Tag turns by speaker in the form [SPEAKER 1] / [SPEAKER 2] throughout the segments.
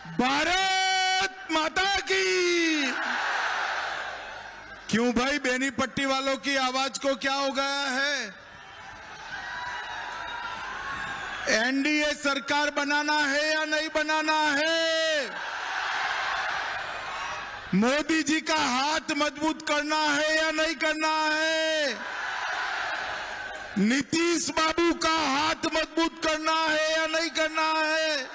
[SPEAKER 1] भारत माता की। क्यों भाई, बेनीपट्टी वालों की आवाज को क्या हो गया है? एनडीए सरकार बनाना है या नहीं बनाना है? मोदी जी का हाथ मजबूत करना है या नहीं करना है? नीतीश बाबू का हाथ मजबूत करना है या नहीं करना है?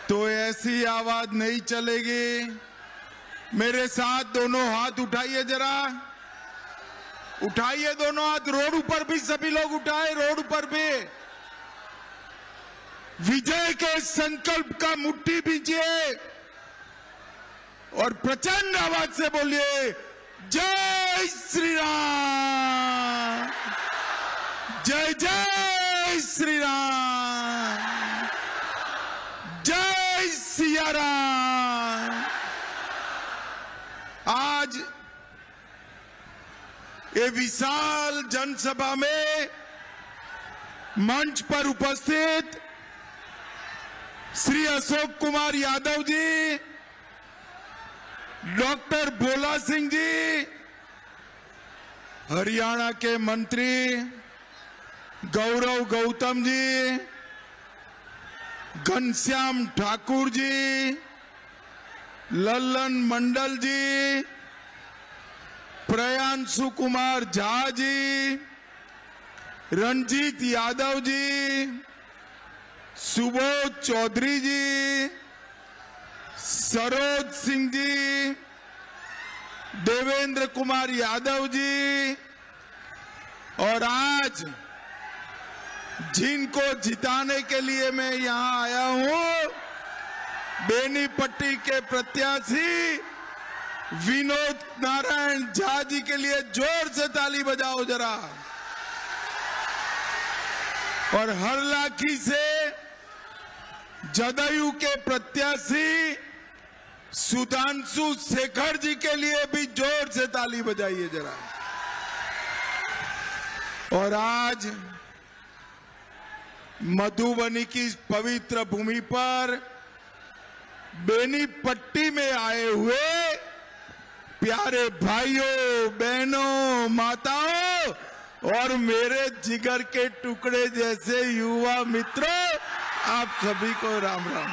[SPEAKER 1] तो ऐसी आवाज नहीं चलेगी। मेरे साथ दोनों हाथ उठाइए, जरा उठाइए दोनों हाथ। रोड ऊपर भी सभी लोग उठाए, रोड ऊपर भी। विजय के संकल्प का मुट्ठी बीजिए और प्रचंड आवाज से बोलिए, जय श्री राम, जय जय श्री राम, जय सिया राम। आज ये विशाल जनसभा में मंच पर उपस्थित श्री अशोक कुमार यादव जी, डॉक्टर भोला सिंह जी, हरियाणा के मंत्री गौरव गौतम जी, घनश्याम ठाकुर जी, लल्लन मंडल जी, प्रियांशु कुमार झा जी, रंजीत यादव जी, सुबोध चौधरी जी, सरोज सिंह जी, देवेंद्र कुमार यादव जी, और आज जिनको जिताने के लिए मैं यहां आया हूं, बेनीपट्टी के प्रत्याशी विनोद नारायण झा जी के लिए जोर से ताली बजाओ जरा। और हरलाखी से जदयू के प्रत्याशी सुधांशु शेखर जी के लिए भी जोर से ताली बजाइए जरा। और आज मधुबनी की पवित्र भूमि पर बेनीपट्टी में आए हुए प्यारे भाइयों, बहनों, माताओं और मेरे जिगर के टुकड़े जैसे युवा मित्रों, आप सभी को राम राम।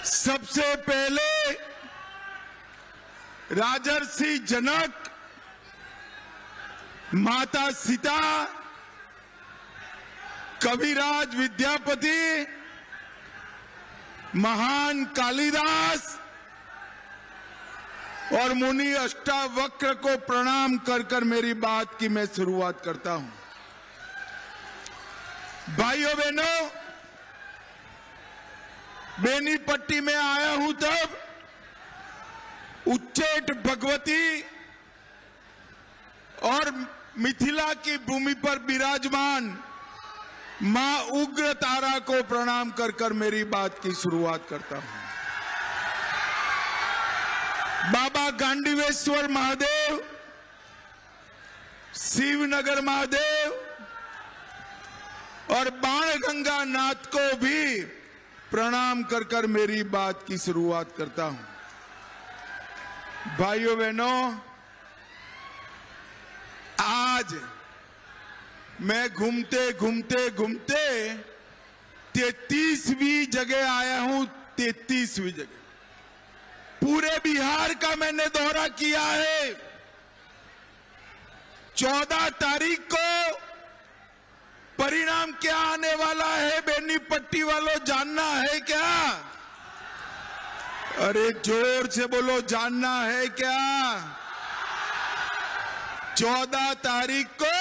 [SPEAKER 1] सबसे पहले राजर्षि जनक माता सीता, कविराज विद्यापति, महान कालिदास और मुनि अष्टावक्र को प्रणाम कर कर मेरी बात की मैं शुरुआत करता हूं। भाइयों बहनों, बेनीपट्टी में आया हूं तब उच्चैठ भगवती और मिथिला की भूमि पर विराजमान मां उग्र तारा को प्रणाम कर कर मेरी बात की शुरुआत करता हूं। बाबा गांडीवेश्वर महादेव, शिवनगर महादेव और बाणगंगा नाथ को भी प्रणाम कर कर मेरी बात की शुरुआत करता हूं। भाइयों बहनों, आज मैं घूमते घूमते घूमते 33वीं जगह आया हूं। 33वीं जगह पूरे बिहार का मैंने दौरा किया है। 14 तारीख को परिणाम क्या आने वाला है, बेनीपट्टी वालों जानना है क्या? अरे जोर से बोलो, जानना है क्या? 14 तारीख को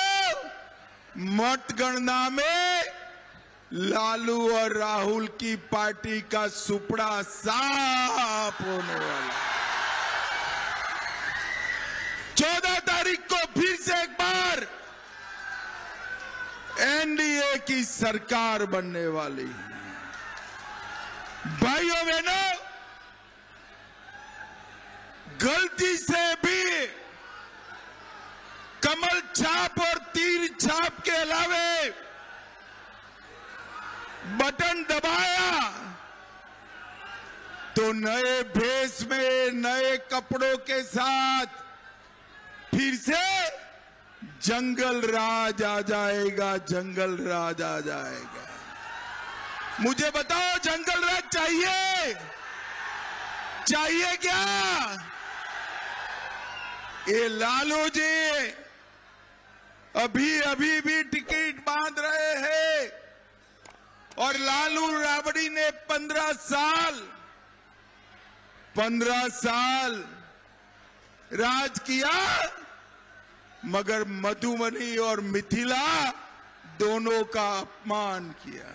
[SPEAKER 1] मतगणना में लालू और राहुल की पार्टी का सुपड़ा साफ होने वाला। 14 तारीख को फिर से एक बार एनडीए की सरकार बनने वाली है। भाइयों बहनों, गलती से भी कमल छाप और तीर छाप के अलावे बटन दबाया तो नए भेष में, नए कपड़ों के साथ फिर से जंगल राज आ जाएगा, जंगल राज आ जाएगा। मुझे बताओ, जंगल राज चाहिए? चाहिए क्या? ये लालू जी अभी भी टिकट बांध रहे हैं और लालू राबड़ी ने 15 साल राज किया, मगर मधुबनी और मिथिला दोनों का अपमान किया।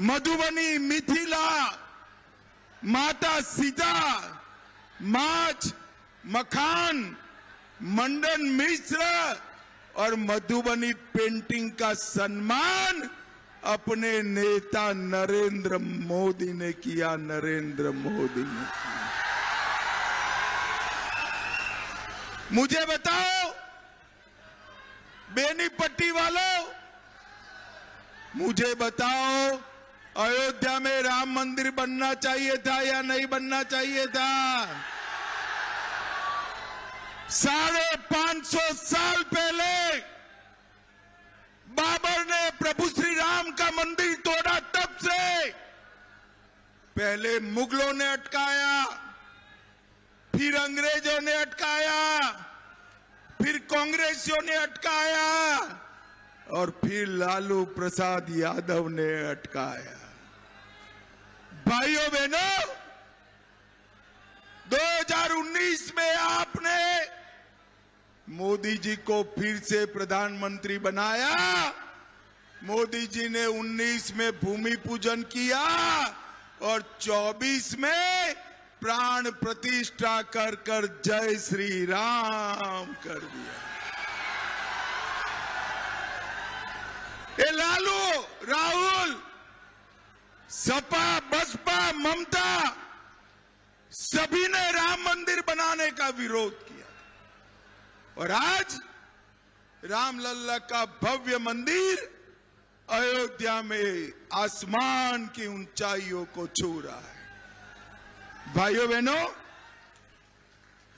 [SPEAKER 1] मधुबनी, मिथिला, माता सीता, माछ, मखान, मंडन मिश्र और मधुबनी पेंटिंग का सम्मान अपने नेता नरेंद्र मोदी ने किया, नरेंद्र मोदी ने किया। मुझे बताओ बेनीपट्टी वालों, मुझे बताओ अयोध्या में राम मंदिर बनना चाहिए था या नहीं बनना चाहिए था? 550 साल पहले बाबर ने प्रभु श्री राम का मंदिर तोड़ा, तब से पहले मुगलों ने अटकाया, फिर अंग्रेजों ने अटकाया, फिर कांग्रेसियों ने अटकाया और फिर लालू प्रसाद यादव ने अटकाया। भाइयों बहनों, 2019 में आपने मोदी जी को फिर से प्रधानमंत्री बनाया। मोदी जी ने 19 में भूमि पूजन किया और 24 में प्राण प्रतिष्ठा कर जय श्री राम कर दिया। ये लालू, राहुल, सपा, बसपा, ममता सभी ने राम मंदिर बनाने का विरोध किया और आज रामलल्ला का भव्य मंदिर अयोध्या में आसमान की ऊंचाइयों को छू रहा है। भाइयों बहनों,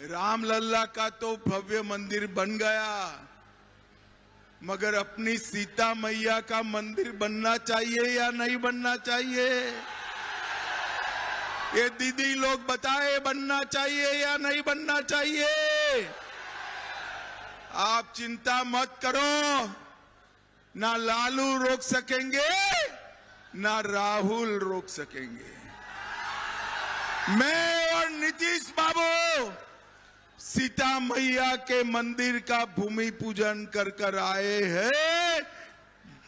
[SPEAKER 1] रामलल्ला का तो भव्य मंदिर बन गया, मगर अपनी सीता मैया का मंदिर बनना चाहिए या नहीं बनना चाहिए? ये दीदी लोग बताए, बनना चाहिए या नहीं बनना चाहिए? आप चिंता मत करो, ना लालू रोक सकेंगे ना राहुल रोक सकेंगे। मैं और नीतीश बाबू सीता मैया के मंदिर का भूमि पूजन कर आए हैं।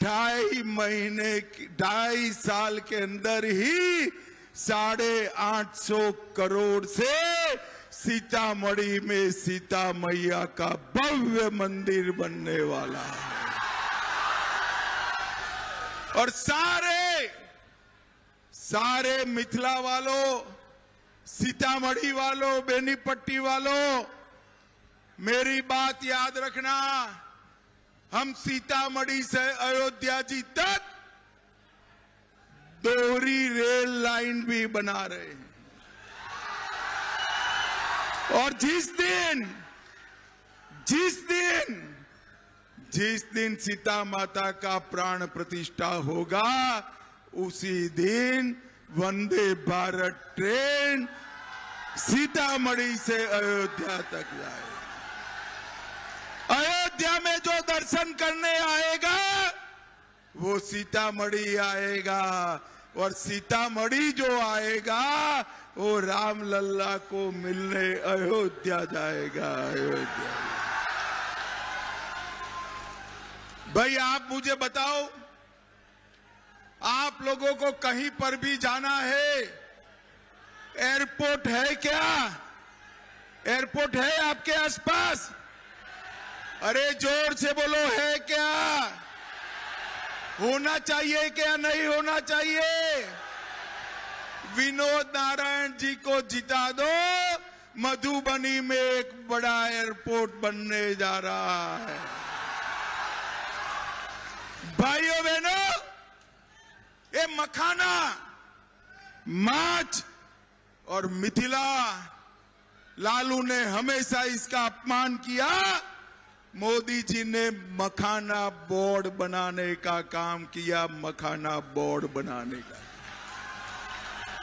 [SPEAKER 1] 2.5 साल के अंदर ही 850 करोड़ से सीतामढ़ी में सीता मैया का भव्य मंदिर बनने वाला है और सारे मिथिला वालों, सीतामढ़ी वालों, बेनीपट्टी वालों, मेरी बात याद रखना। हम सीतामढ़ी से अयोध्या जी तक दोहरी रेल लाइन भी बना रहे हैं और जिस दिन सीता माता का प्राण प्रतिष्ठा होगा, उसी दिन वंदे भारत ट्रेन सीतामढ़ी से अयोध्या तक जाएगी। अयोध्या में जो दर्शन करने आएगा वो सीतामढ़ी आएगा और सीतामढ़ी जो आएगा वो रामलल्ला को मिलने अयोध्या जाएगा। अयोध्या भाई, आप मुझे बताओ, आप लोगों को कहीं पर भी जाना है, एयरपोर्ट है क्या? एयरपोर्ट है आपके आसपास? अरे जोर से बोलो, है क्या? होना चाहिए क्या नहीं होना चाहिए? विनोद नारायण जी को जिता दो, मधुबनी में एक बड़ा एयरपोर्ट बनने जा रहा है। भाइयों बहनों, मखाना, माछ और मिथिला, लालू ने हमेशा इसका अपमान किया। मोदी जी ने मखाना बोर्ड बनाने का काम किया, मखाना बोर्ड बनाने का।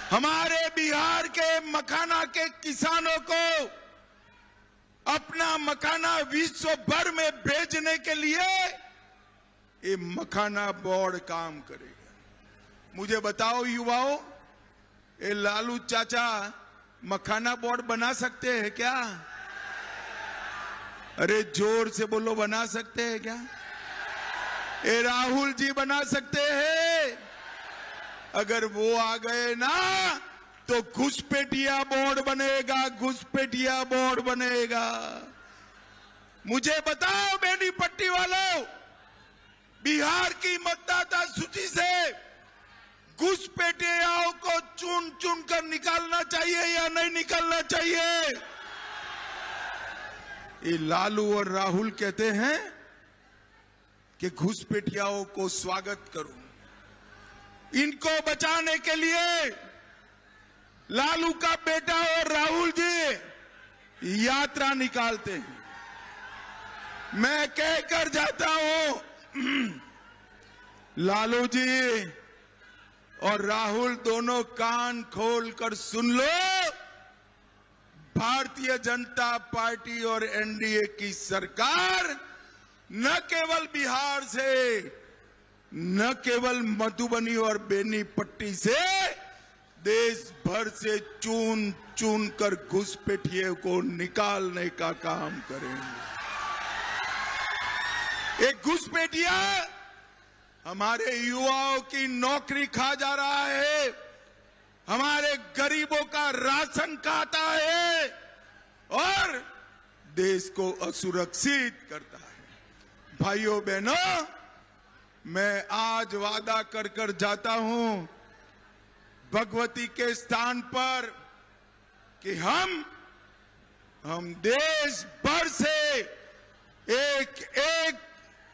[SPEAKER 1] हमारे बिहार के मखाना के किसानों को अपना मखाना विश्व भर में भेजने के लिए ये मखाना बोर्ड काम करेगा। मुझे बताओ युवाओं, ये लालू चाचा मखाना बोर्ड बना सकते हैं क्या? अरे जोर से बोलो, बना सकते हैं क्या? ये राहुल जी बना सकते हैं? अगर वो आ गए ना तो घुसपैठिया बोर्ड बनेगा, घुसपैठिया बोर्ड बनेगा। मुझे बताओ बेनीपट्टी वालों, बिहार की मतदाता सूची से घुसपैठियाओं को चुन चुन कर निकालना चाहिए या नहीं निकालना चाहिए? ये लालू और राहुल कहते हैं कि घुसपैठियाओं को स्वागत करूं। इनको बचाने के लिए लालू का बेटा और राहुल जी यात्रा निकालते हैं। मैं कहकर जाता हूं, लालू जी और राहुल दोनों कान खोलकर सुन लो। भारतीय जनता पार्टी और एनडीए की सरकार न केवल बिहार से, न केवल मधुबनी और बेनीपट्टी से, देश भर से चुन चुन कर घुसपैठिए को निकालने का काम करेंगे। एक घुसपैठिया हमारे युवाओं की नौकरी खा जा रहा है, हमारे गरीबों का राशन खाता है और देश को असुरक्षित करता है। भाइयों बहनों, मैं आज वादा कर कर जाता हूं भगवती के स्थान पर कि हम देश भर से एक एक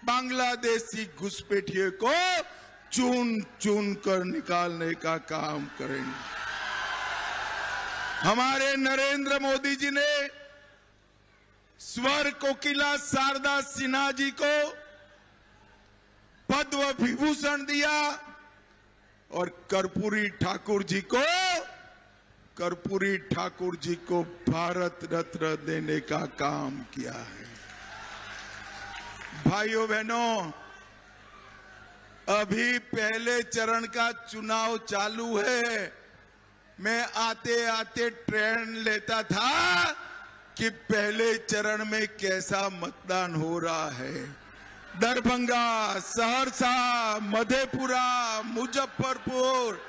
[SPEAKER 1] बांग्लादेशी घुसपैठिए को चुन चुन कर निकालने का काम करेंगे। हमारे नरेंद्र मोदी जी ने स्वर कोकिला शारदा सिन्हा जी को पद्म विभूषण दिया और कर्पूरी ठाकुर जी को भारत रत्न देने का काम किया है। भाइयों बहनों, अभी पहले चरण का चुनाव चालू है। मैं आते आते ट्रेन लेता था कि पहले चरण में कैसा मतदान हो रहा है। दरभंगा, सहरसा, मधेपुरा, मुजफ्फरपुर।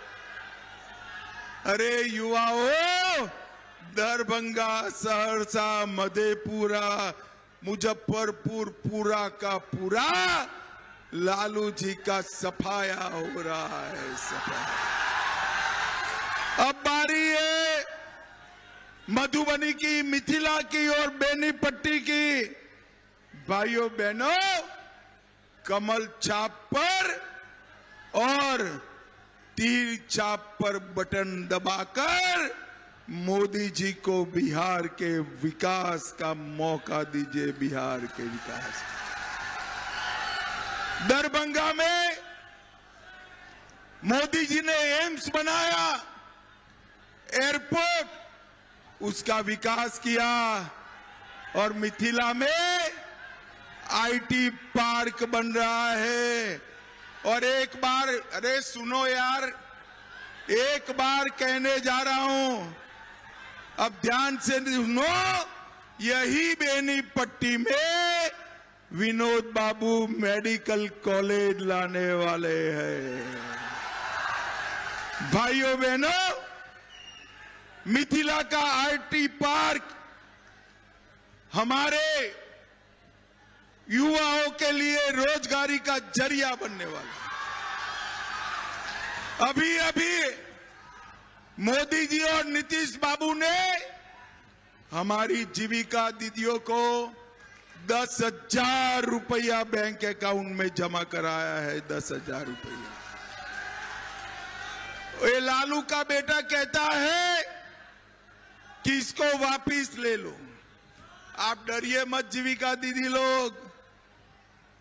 [SPEAKER 1] अरे युवाओं, दरभंगा, सहरसा, मधेपुरा, मुजफ्फरपुर पूरा का पूरा लालू जी का सफाया हो रहा है, सफाया। अब बारी है मधुबनी की, मिथिला की और बेनीपट्टी की। भाइयों बहनों, कमल छाप पर और तीर छाप पर बटन दबाकर मोदी जी को बिहार के विकास का मौका दीजिए, बिहार के विकास। दरभंगा में मोदी जी ने एम्स बनाया, एयरपोर्ट, उसका विकास किया और मिथिला में आईटी पार्क बन रहा है। और एक बार, अरे सुनो यार, एक बार कहने जा रहा हूं, अब ध्यान से सुनो, यही बेनीपट्टी में विनोद बाबू मेडिकल कॉलेज लाने वाले हैं। भाइयों बहनों, मिथिला का आईटी पार्क हमारे युवाओं के लिए रोजगारी का जरिया बनने वाला है। अभी अभी मोदी जी और नीतीश बाबू ने हमारी जीविका दीदियों को 10,000 रुपया बैंक अकाउंट में जमा कराया है, 10,000 रुपया। ये लालू का बेटा कहता है कि इसको वापिस ले लो। आप डरिए मत जीविका दीदी लोग,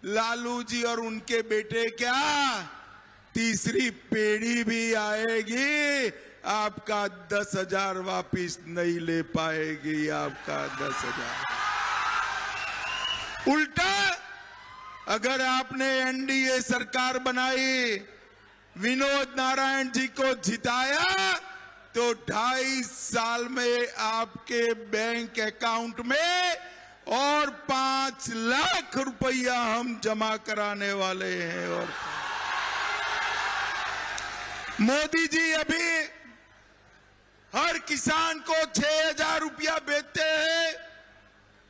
[SPEAKER 1] लालू जी और उनके बेटे क्या, तीसरी पीढ़ी भी आएगी, आपका 10,000 वापिस नहीं ले पाएगी, आपका 10,000। उल्टा अगर आपने एनडीए सरकार बनाई, विनोद नारायण जी को जिताया, तो 2.5 साल में आपके बैंक अकाउंट में और 5 लाख रुपया हम जमा कराने वाले हैं। और मोदी जी अभी हर किसान को 6,000 रुपया बेचते हैं।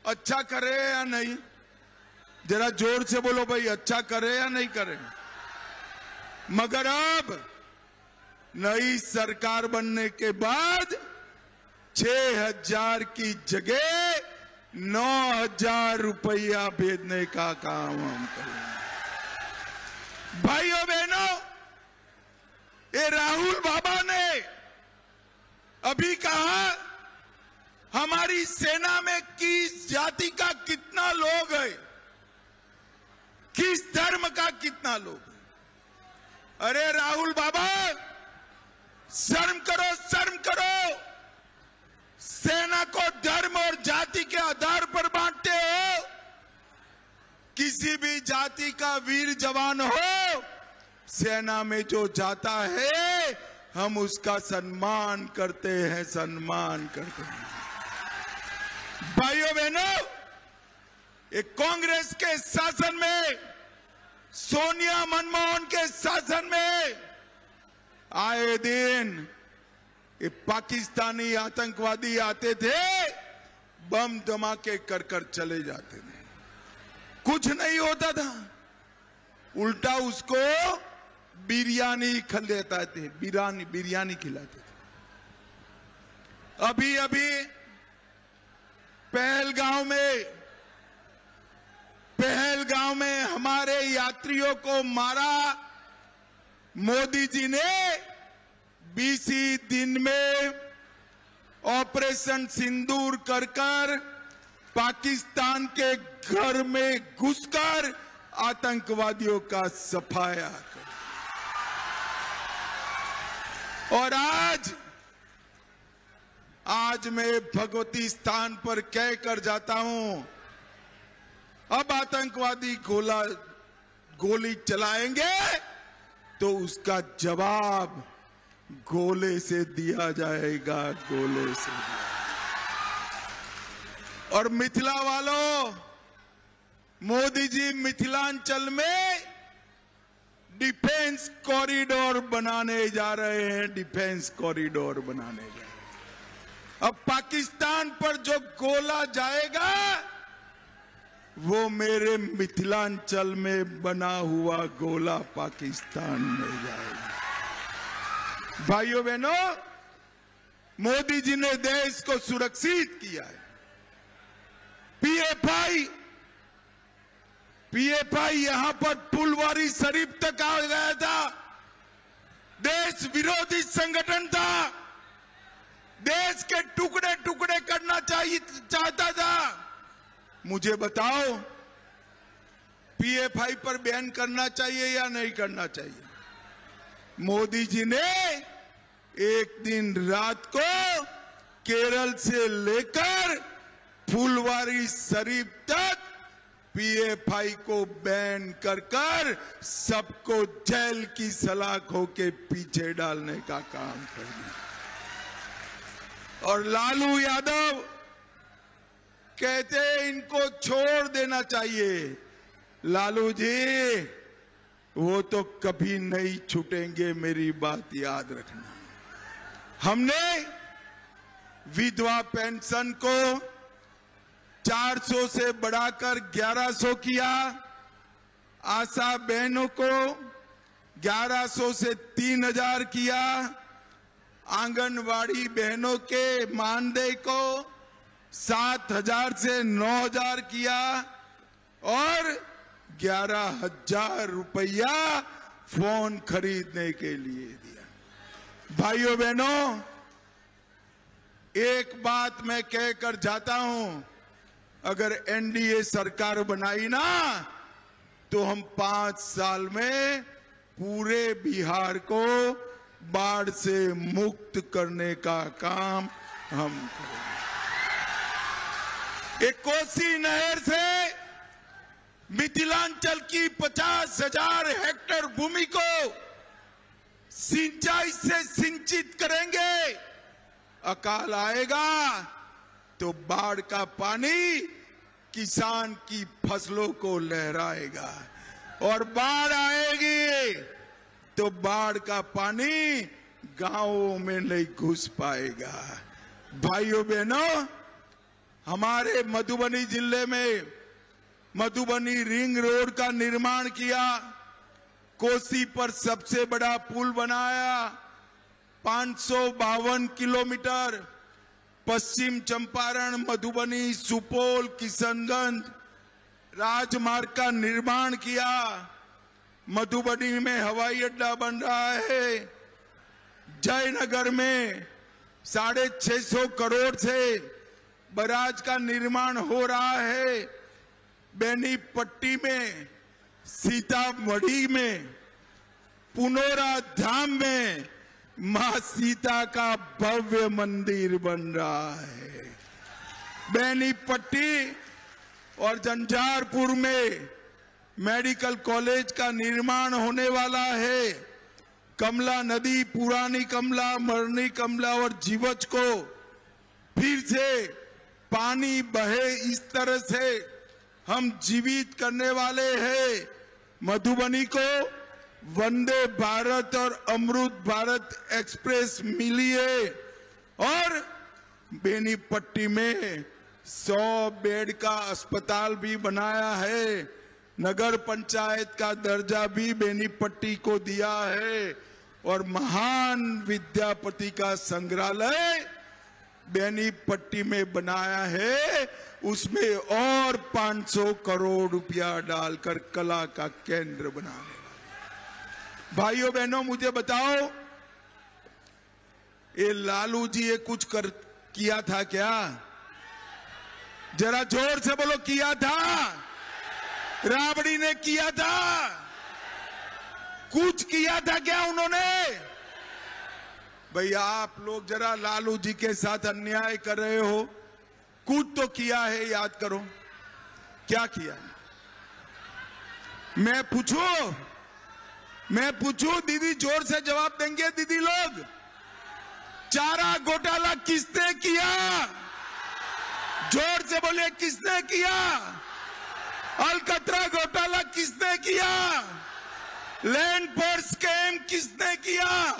[SPEAKER 1] अच्छा करे या नहीं? जरा जोर से बोलो भाई, अच्छा करे या नहीं करे? मगर अब नई सरकार बनने के बाद 6,000 की जगह 9,000 रुपया भेजने का काम हम करेंगे। भाइयों बहनों, ये राहुल बाबा ने अभी कहा हमारी सेना में किस जाति का कितना लोग है, किस धर्म का कितना लोग है। अरे राहुल बाबा, शर्म करो, शर्म करो। सेना को धर्म और जाति के आधार पर बांटते हो। किसी भी जाति का वीर जवान हो, सेना में जो जाता है हम उसका सम्मान करते हैं, सम्मान करते हैं। भाइयों बहनों, एक कांग्रेस के शासन में, सोनिया मनमोहन के शासन में आए दिन ये पाकिस्तानी आतंकवादी आते थे, बम धमाके कर कर चले जाते थे, कुछ नहीं होता था। उल्टा उसको बिरयानी खिलाते थे, बिरयानी खिलाते थे। अभी अभी पहलगांव में हमारे यात्रियों को मारा। मोदी जी ने 20 ही दिन में ऑपरेशन सिंदूर कर पाकिस्तान के घर में घुसकर आतंकवादियों का सफाया कर। और आज मैं भगवती स्थान पर कह कर जाता हूं, अब आतंकवादी गोली चलाएंगे तो उसका जवाब गोले से दिया जाएगा, गोले से। और मिथिला वालों, मोदी जी मिथिलांचल में डिफेंस कॉरिडोर बनाने जा रहे हैं, डिफेंस कॉरिडोर बनाने जा रहे हैं। अब पाकिस्तान पर जो गोला जाएगा वो मेरे मिथिलांचल में बना हुआ गोला पाकिस्तान में जाएगा। भाइयों बहनों, मोदी जी ने देश को सुरक्षित किया है। पीएफआई यहां पर फुलवारी शरीफ तक आ गया था। देश विरोधी संगठन था, देश के टुकड़े टुकड़े करना चाहता था। मुझे बताओ, पीएफआई पर बैन करना चाहिए या नहीं करना चाहिए? मोदी जी ने एक दिन रात को केरल से लेकर फुलवारी शरीफ तक पीएफआई को बैन कर सबको जेल की सलाखों के पीछे डालने का काम कर दिया। और लालू यादव कहते इनको छोड़ देना चाहिए। लालू जी, वो तो कभी नहीं छूटेंगे, मेरी बात याद रखना। हमने विधवा पेंशन को 400 से बढ़ाकर 1100 किया, आशा बहनों को 1100 से 3000 किया, आंगनवाड़ी बहनों के मानदेय को 7,000 से 9,000 किया और 11,000 रुपया फोन खरीदने के लिए दिया। भाइयों बहनों, एक बात मैं कहकर जाता हूं, अगर एनडीए सरकार बनाई ना तो हम 5 साल में पूरे बिहार को बाढ़ से मुक्त करने का काम हम करेंगे। एक कोसी नहर से मिथिलांचल की 50,000 हेक्टेयर भूमि को सिंचाई से सिंचित करेंगे। अकाल आएगा तो बाढ़ का पानी किसान की फसलों को लहराएगा, और बाढ़ आएगी तो बाढ़ का पानी गांवों में नहीं घुस पाएगा। भाइयों बहनों, हमारे मधुबनी जिले में मधुबनी रिंग रोड का निर्माण किया, कोसी पर सबसे बड़ा पुल बनाया, 552 किलोमीटर, पश्चिम चंपारण, मधुबनी, सुपौल, किशनगंज राजमार्ग का निर्माण किया। मधुबनी में हवाई अड्डा बन रहा है। जयनगर में 650 करोड़ से बराज का निर्माण हो रहा है। बेनीपट्टी में, सीतामढ़ी में, पुनौरा धाम में मां सीता का भव्य मंदिर बन रहा है। बेनीपट्टी और झंझारपुर में मेडिकल कॉलेज का निर्माण होने वाला है। कमला नदी, पुरानी कमला, मरनी कमला और जीवछ को फिर से पानी बहे इस तरह से हम जीवित करने वाले हैं। मधुबनी को वंदे भारत और अमृत भारत एक्सप्रेस मिली है, और बेनीपट्टी में 100 बेड का अस्पताल भी बनाया है। नगर पंचायत का दर्जा भी बेनीपट्टी को दिया है, और महान विद्यापति का संग्रहालय बेनीपट्टी में बनाया है। उसमें और 500 करोड़ रुपया डालकर कला का केंद्र बनाने वाले। भाइयों बहनों, मुझे बताओ, ये लालू जी ये कुछ किया था क्या? जरा जोर से बोलो, किया था? राबड़ी ने किया था? कुछ किया था क्या उन्होंने? भैया आप लोग जरा लालू जी के साथ अन्याय कर रहे हो। कुछ तो किया है, याद करो क्या किया। मैं पूछूं, दीदी जोर से जवाब देंगे दीदी लोग। चारा घोटाला किसने किया? जोर से बोले, किसने किया? अलकतरा घोटाला किसने किया? लैंड पोर्ट स्कैम किसने किया?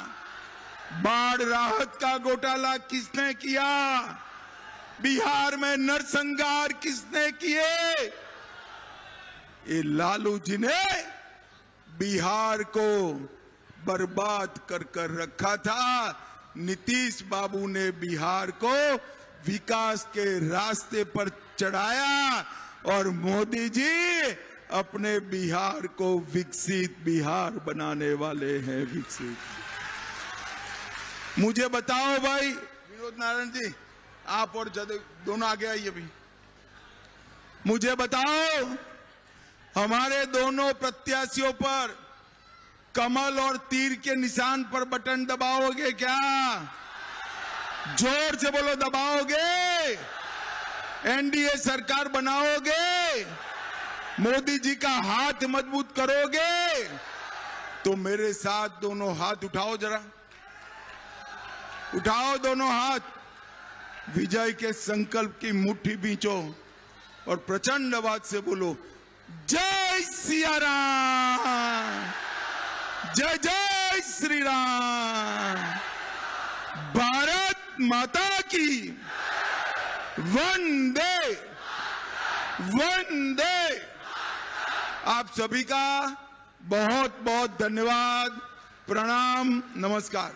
[SPEAKER 1] बाढ़ राहत का घोटाला किसने किया? बिहार में नरसंहार किसने किए? ये लालू जी ने बिहार को बर्बाद कर रखा था। नीतीश बाबू ने बिहार को विकास के रास्ते पर चढ़ाया, और मोदी जी अपने बिहार को विकसित बिहार बनाने वाले हैं। विकसित। मुझे बताओ भाई विनोद नारायण जी, आप और दोनों आगे आइए भी। मुझे बताओ, हमारे दोनों प्रत्याशियों पर कमल और तीर के निशान पर बटन दबाओगे क्या? जोर से बोलो, दबाओगे? एनडीए सरकार बनाओगे? मोदी जी का हाथ मजबूत करोगे? तो मेरे साथ दोनों हाथ उठाओ, जरा उठाओ दोनों हाथ। विजय के संकल्प की मुट्ठी बींचो और प्रचंड आवाज से बोलो, जय सिया राम, जय जय श्री राम, भारत माता की वंदे वंदे। आप सभी का बहुत बहुत धन्यवाद, प्रणाम, नमस्कार।